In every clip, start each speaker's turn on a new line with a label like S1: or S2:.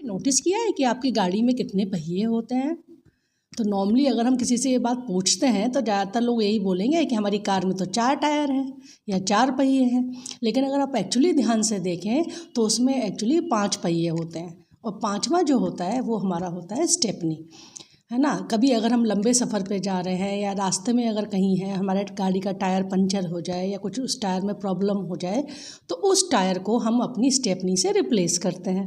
S1: Notice किया है कि आपकी गाड़ी में कितने पहिए होते हैं? तो नॉर्मली अगर हम किसी से ये बात पूछते हैं तो ज़्यादातर लोग यही बोलेंगे कि हमारी कार में तो 4 टायर हैं या 4 पहिए हैं। लेकिन अगर आप एक्चुअली ध्यान से देखें तो उसमें एक्चुअली 5 पहिए होते हैं और 5वां जो होता है वो हमारा होता है स्टेपनी, है ना। कभी अगर हम लंबे सफ़र पे जा रहे हैं या रास्ते में अगर कहीं है हमारे गाड़ी का टायर पंचर हो जाए या कुछ उस टायर में प्रॉब्लम हो जाए तो उस टायर को हम अपनी स्टेपनी से रिप्लेस करते हैं।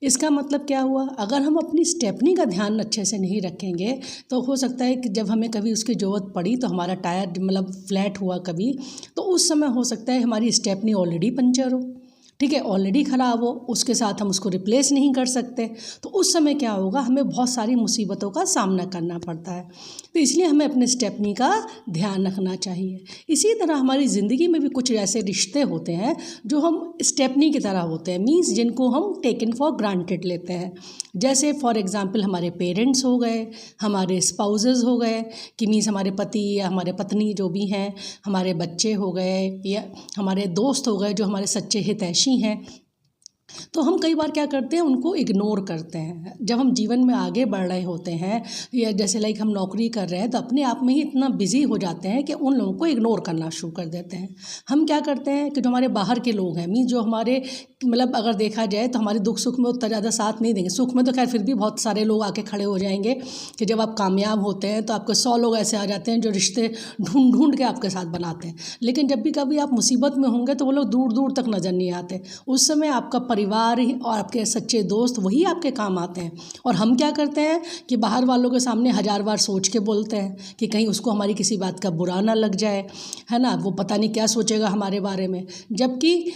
S1: इसका मतलब क्या हुआ, अगर हम अपनी स्टेपनी का ध्यान अच्छे से नहीं रखेंगे तो हो सकता है कि जब हमें कभी उसकी ज़रूरत पड़ी तो हमारा टायर मतलब फ्लैट हुआ कभी, तो उस समय हो सकता है हमारी स्टेपनी ऑलरेडी पंचर हो, ठीक है, ऑलरेडी ख़राब हो, उसके साथ हम उसको रिप्लेस नहीं कर सकते। तो उस समय क्या होगा, हमें बहुत सारी मुसीबतों का सामना करना पड़ता है। तो इसलिए हमें अपने स्टेपनी का ध्यान रखना चाहिए। इसी तरह हमारी ज़िंदगी में भी कुछ ऐसे रिश्ते होते हैं जो हम स्टेपनी की तरह होते हैं, मीन्स जिनको हम टेकन फॉर ग्रांटेड लेते हैं। जैसे फॉर एग्ज़ाम्पल हमारे पेरेंट्स हो गए, हमारे स्पाउसेस हो गए कि मीन्स हमारे पति या हमारे पत्नी जो भी हैं, हमारे बच्चे हो गए या हमारे दोस्त हो गए जो हमारे सच्चे हितैषी हैं। तो हम कई बार क्या करते हैं, उनको इग्नोर करते हैं। जब हम जीवन में आगे बढ़ रहे होते हैं या जैसे लाइक हम नौकरी कर रहे हैं तो अपने आप में ही इतना बिजी हो जाते हैं कि उन लोगों को इग्नोर करना शुरू कर देते हैं। हम क्या करते हैं कि जो हमारे बाहर के लोग हैं, मीन्स जो हमारे मतलब अगर देखा जाए तो हमारे दुख सुख में उतना ज़्यादा साथ नहीं देंगे। सुख में तो खैर फिर भी बहुत सारे लोग आके खड़े हो जाएंगे कि जब आप कामयाब होते हैं तो आपके 100 लोग ऐसे आ जाते हैं जो रिश्ते ढूंढ ढूंढ के आपके साथ बनाते हैं। लेकिन जब भी कभी आप मुसीबत में होंगे तो वो लोग दूर दूर तक नज़र नहीं आते। उस समय आपका परिवार और आपके सच्चे दोस्त वही आपके काम आते हैं। और हम क्या करते हैं कि बाहर वालों के सामने 1000 बार सोच के बोलते हैं कि कहीं उसको हमारी किसी बात का बुरा ना लग जाए, है ना, वो पता नहीं क्या सोचेगा हमारे बारे में। जबकि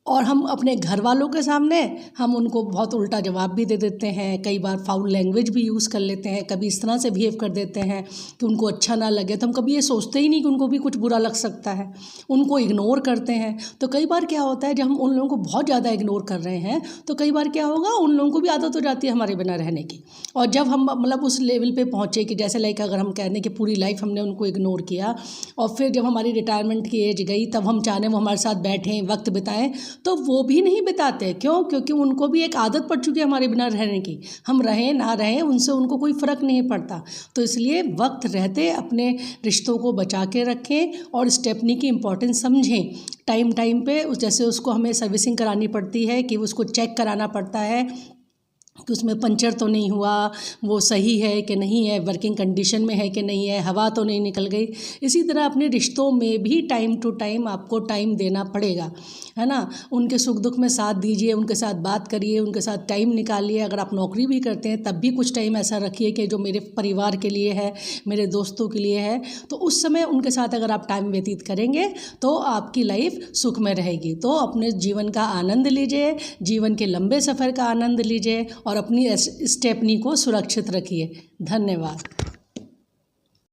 S1: और हम अपने घर वालों के सामने हम उनको बहुत उल्टा जवाब भी दे देते हैं, कई बार फाउल लैंग्वेज भी यूज़ कर लेते हैं, कभी इस तरह से बिहेव कर देते हैं कि उनको अच्छा ना लगे। तो हम कभी ये सोचते ही नहीं कि उनको भी कुछ बुरा लग सकता है, उनको इग्नोर करते हैं। तो कई बार क्या होता है, जब हम उन लोगों को बहुत ज़्यादा इग्नोर कर रहे हैं तो कई बार क्या होगा, उन लोगों को भी आदत हो जाती है हमारे बिना रहने की। और जब हम मतलब उस लेवल पे पहुँचे कि जैसे लाइक अगर हम कह दें कि पूरी लाइफ हमने उनको इग्नोर किया और फिर जब हमारी रिटायरमेंट की एज गई तब हम चाहें वो हमारे साथ बैठें, वक्त बिताएं, तो वो भी नहीं बिताते। क्यों? क्योंकि उनको भी एक आदत पड़ चुकी है हमारे बिना रहने की। हम रहें ना रहें उनसे उनको कोई फ़र्क नहीं पड़ता। तो इसलिए वक्त रहते अपने रिश्तों को बचा के रखें और स्टेपनी की इम्पोर्टेंस समझें। टाइम टाइम पे जैसे उसको हमें सर्विसिंग करानी पड़ती है कि उसको चेक कराना पड़ता है कि उसमें पंचर तो नहीं हुआ, वो सही है कि नहीं है, वर्किंग कंडीशन में है कि नहीं है, हवा तो नहीं निकल गई। इसी तरह अपने रिश्तों में भी टाइम टू टाइम आपको टाइम देना पड़ेगा, है ना। उनके सुख दुख में साथ दीजिए, उनके साथ बात करिए, उनके साथ टाइम निकालिए। अगर आप नौकरी भी करते हैं तब भी कुछ टाइम ऐसा रखिए कि जो मेरे परिवार के लिए है, मेरे दोस्तों के लिए है, तो उस समय उनके साथ अगर आप टाइम व्यतीत करेंगे तो आपकी लाइफ सुख में रहेगी। तो अपने जीवन का आनंद लीजिए, जीवन के लंबे सफ़र का आनंद लीजिए और अपनी स्टेपनी को सुरक्षित रखिए। धन्यवाद।